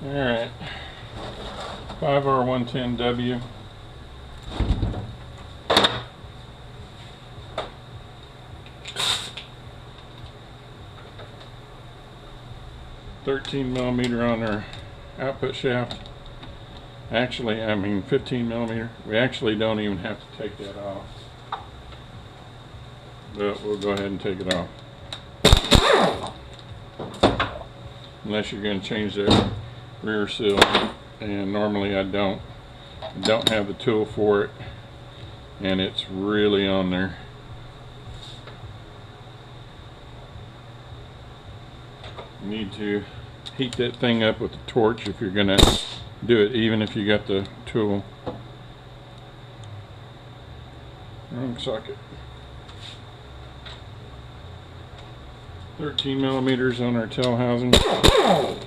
Alright, 5R110W. $13mm on our output shaft. Actually, I mean 15mm. We actually don't even have to take that off, but we'll go ahead and take it off. Unless you're going to change the rear seal, and normally I don't have the tool for it, and it's really on there. You need to heat that thing up with a torch if you're going to do it, even if you got the tool. Wrong socket. 13mm on our tail housing. 'm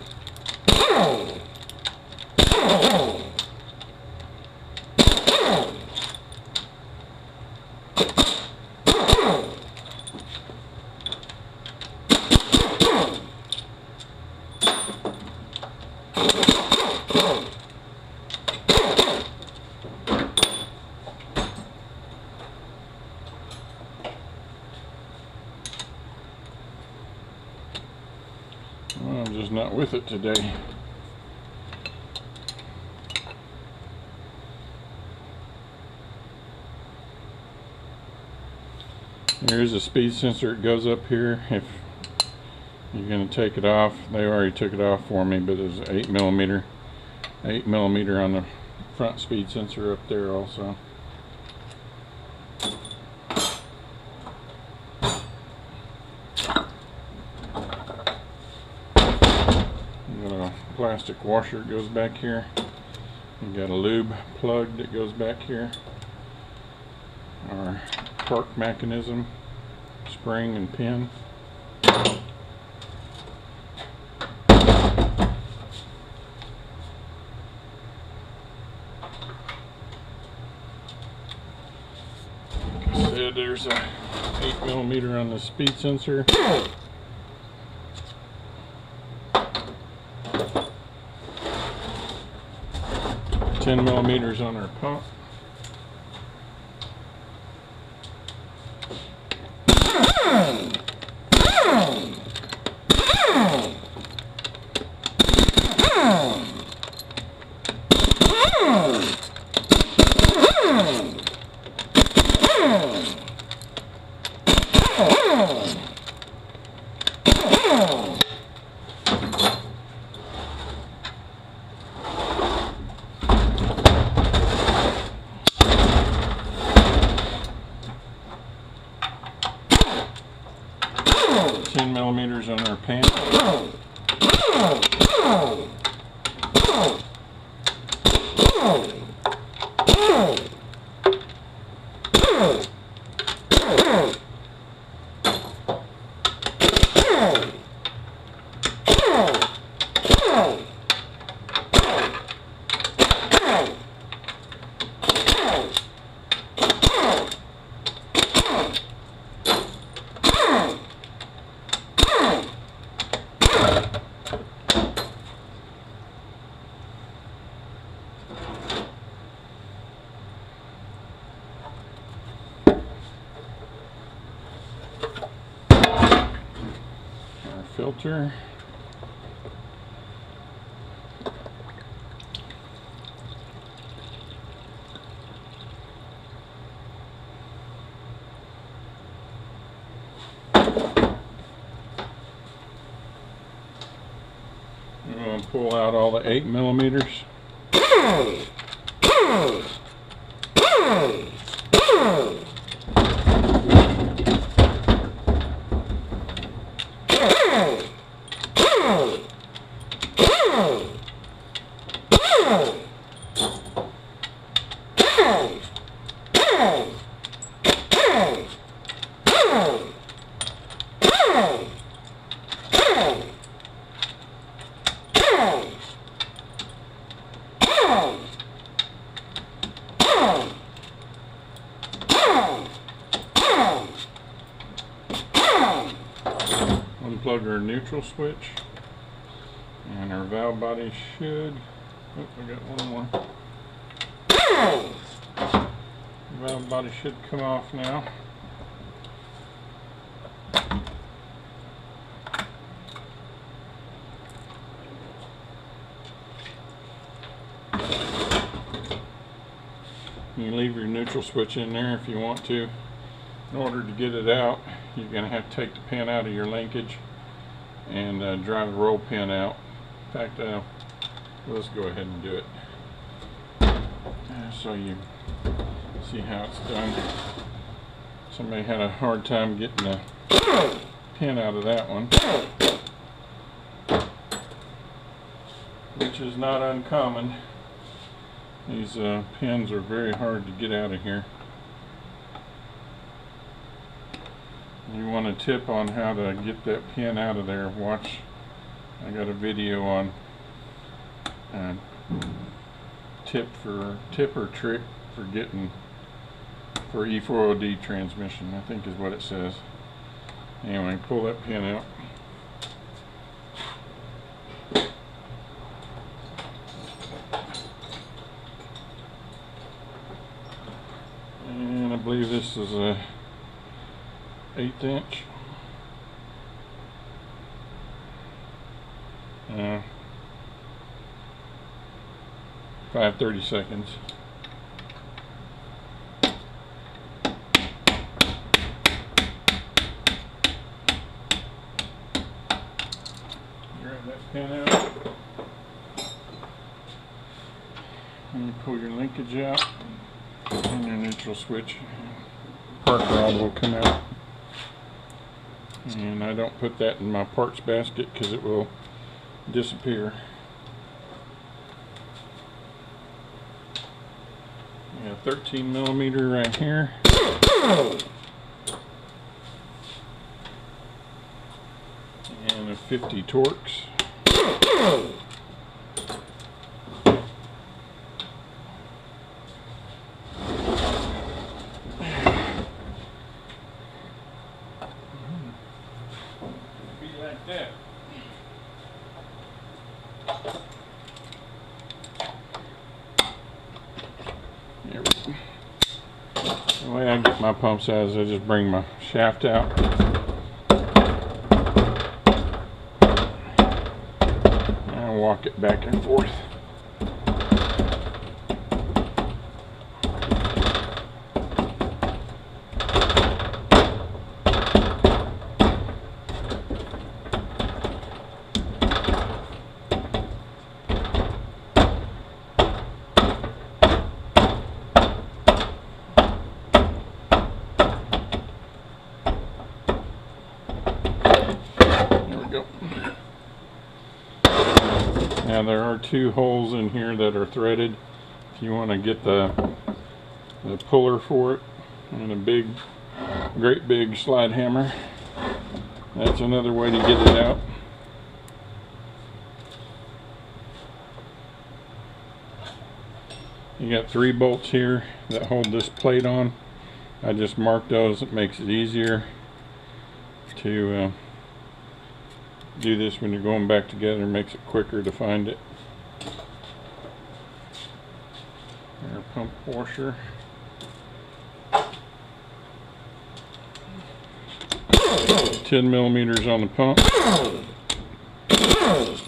just not with it today. Here's a speed sensor. It goes up here if you're going to take it off. They already took it off for me, but there's 8mm on the front speed sensor up there also. Plastic washer that goes back here. You got a lube plug that goes back here. Our torque mechanism, spring and pin. Like I said, there's a 8mm on the speed sensor. 10mm on our pump. $10mm on our pan. Filter. I'm going to pull out all the 8mm. Unplug our neutral switch. And our valve body should, oh, I got one more. Valve body should come off now. You can leave your neutral switch in there if you want to. In order to get it out, you're going to have to take the pin out of your linkage and drive the roll pin out. In fact, let's go ahead and do it. So you see how it's done. Somebody had a hard time getting the pin out of that one, which is not uncommon. These pins are very hard to get out of here. You want a tip on how to get that pin out of there, watch. I got a video on tip or trick for getting for E4OD transmission, I think is what it says. Anyway, pull that pin out. And I believe this is a 1/8 inch. 5/32. Grab that pin out and you pull your linkage out and your neutral switch. Park rod will come out. And I don't put that in my parts basket because it will disappear. Yeah, 13mm right here. And a 50 Torx. Like that. There we go. The way I get my pumps out is I just bring my shaft out and walk it back and forth. Now there are 2 holes in here that are threaded. If you want to get the puller for it and a great big slide hammer, that's another way to get it out. You got 3 bolts here that hold this plate on. I just marked those. It makes it easier to do this when you're going back together. Makes it quicker to find it. Our pump washer. 10mm on the pump.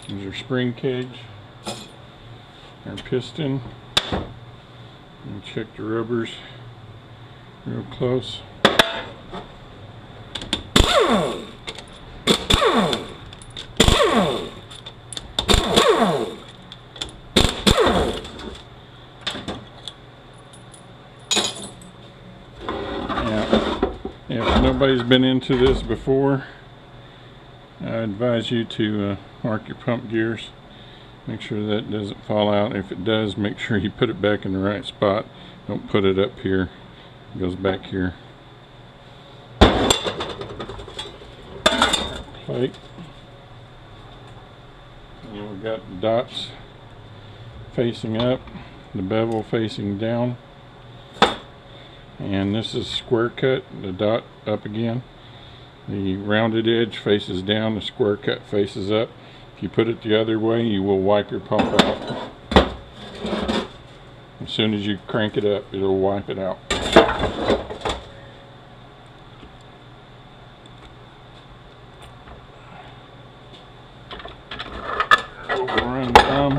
There's your spring cage. Our piston. And check the rubbers real close. If nobody's been into this before, I advise you to mark your pump gears. Make sure that doesn't fall out. If it does, make sure you put it back in the right spot. Don't put it up here. It goes back here. Plate. And we've got the dots facing up, the bevel facing down. And this is square cut, the dot up again. The rounded edge faces down, the square cut faces up. If you put it the other way, you will wipe your pump out. As soon as you crank it up, it'll wipe it out. Overrun drum.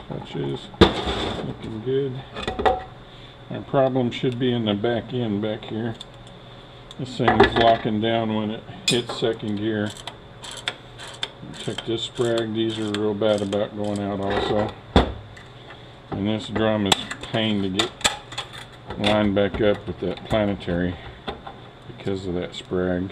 Touches. Looking good. Our problem should be in the back end back here. This thing is locking down when it hits second gear. Check this sprag. These are real bad about going out also. And this drum is a pain to get lined back up with that planetary because of that sprag.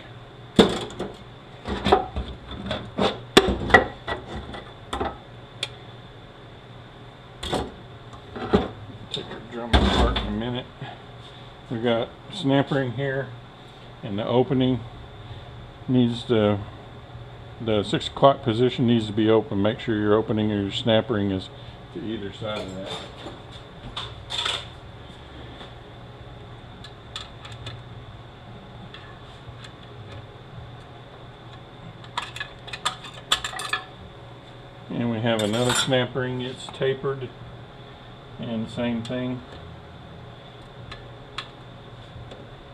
Take our drum apart in a minute. We got snap ring here, and the opening needs the 6 o'clock position needs to be open. Make sure your opening or your snap ring is to either side of that. And we have another snap ring. It's tapered, and same thing.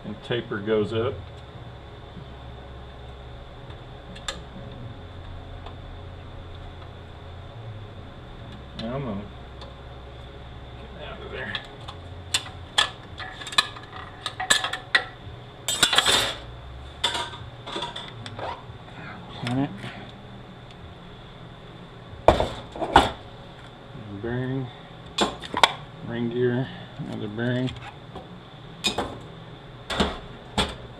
And taper goes up. Now I'm gonna get out of there. Planet. Bearing. Ring gear. Another bearing.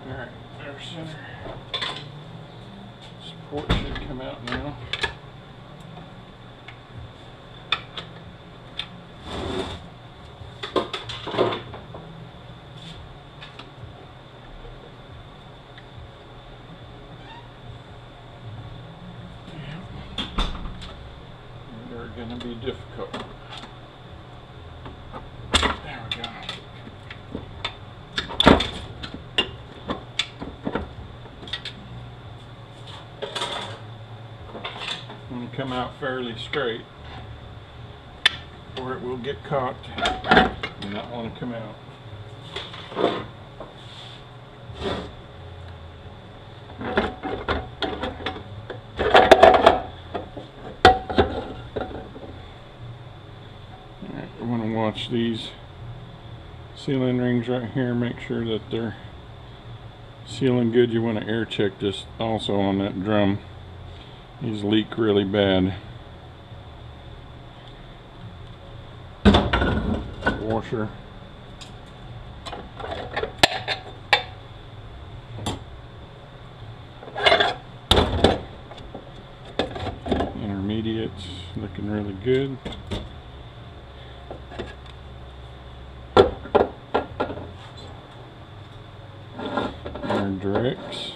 Alright, our center. Support should come out now. They're going to be difficult. There we go. Going to come out fairly straight, or it will get cocked and not want to come out. Alright, you want to watch these sealing rings right here. Make sure that they're sealing good. You want to air check this also on that drum. These leak really bad. Washer. Intermediates looking really good. Our directs.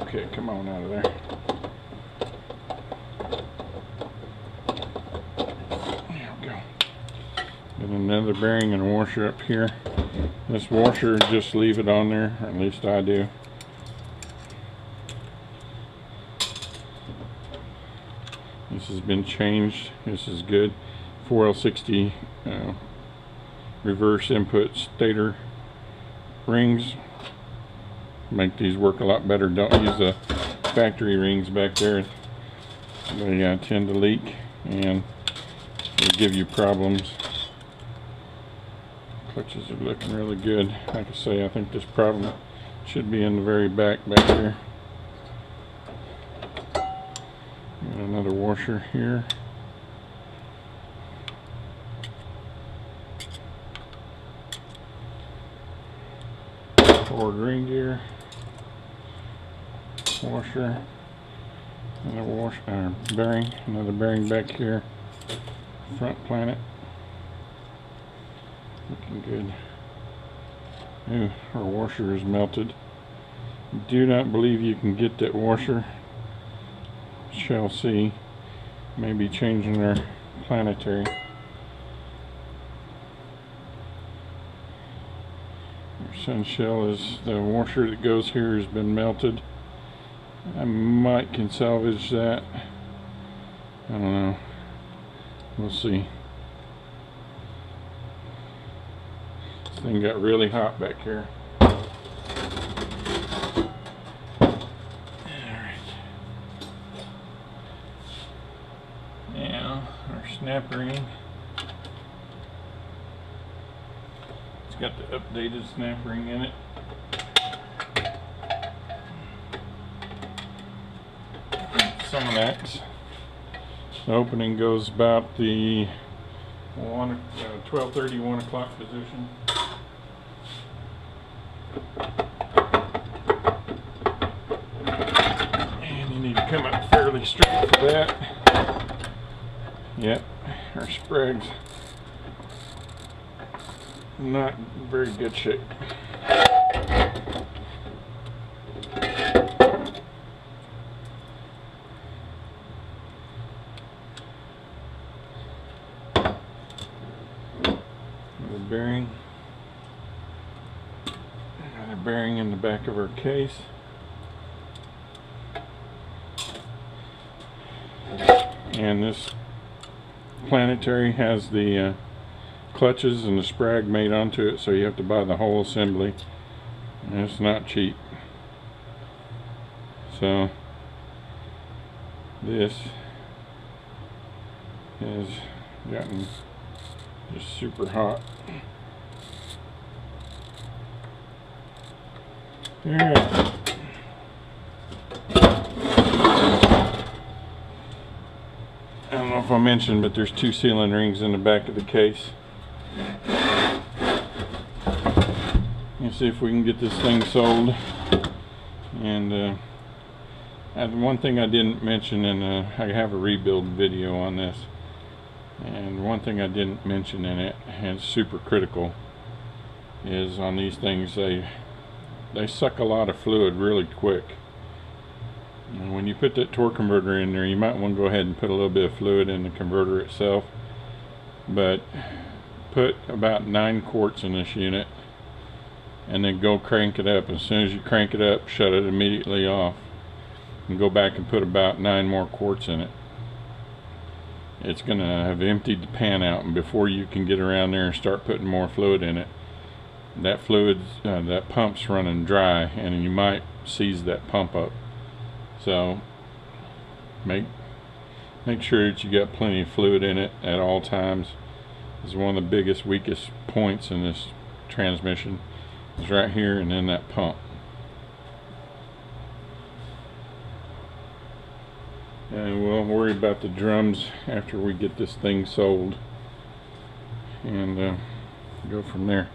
Okay, come on out of there. There we go. Got another bearing and a washer up here. This washer, just leave it on there, or at least I do. This has been changed. This is good. 4L60 reverse input stator rings. Make these work a lot better. Don't use the factory rings back there. They tend to leak and they give you problems. Clutches are looking really good. Like I say, I think this problem should be in the very back here. Got another washer here. Forward ring gear. Washer, another bearing, another bearing back here. front planet. Looking good. Ooh, our washer is melted. Do not believe you can get that washer. Shall see. Maybe changing our planetary. Our sun shell is the washer that goes here has been melted. I might can salvage that. I don't know. We'll see. This thing got really hot back here. Snap ring. It's got the updated snap ring in it. Some of that. The opening goes about the 12:30, 1 o'clock position. And you need to come up fairly straight for that. Yep, our sprag's not in very good shape. The bearing. Got a bearing in the back of our case. And this planetary has the clutches and the sprag made onto it, so you have to buy the whole assembly, and it's not cheap. So this has gotten just super hot. Alright. I don't know if I mentioned, but there's 2 sealing rings in the back of the case. Let's see if we can get this thing sold. And one thing I didn't mention, and I have a rebuild video on this, and one thing I didn't mention in it, and it's super critical, is on these things they suck a lot of fluid really quick. And when you put that torque converter in there, you might want to go ahead and put a little bit of fluid in the converter itself, but put about 9 quarts in this unit and then go crank it up. As soon as you crank it up, shut it immediately off and go back and put about 9 more quarts in it. It's going to have emptied the pan out, and before you can get around there and start putting more fluid in it, that fluid, that pump's running dry, and you might seize that pump up. So make sure that you got plenty of fluid in it at all times. This is one of the biggest, weakest points in this transmission, is right here and in that pump. And we'll worry about the drums after we get this thing sold, and go from there.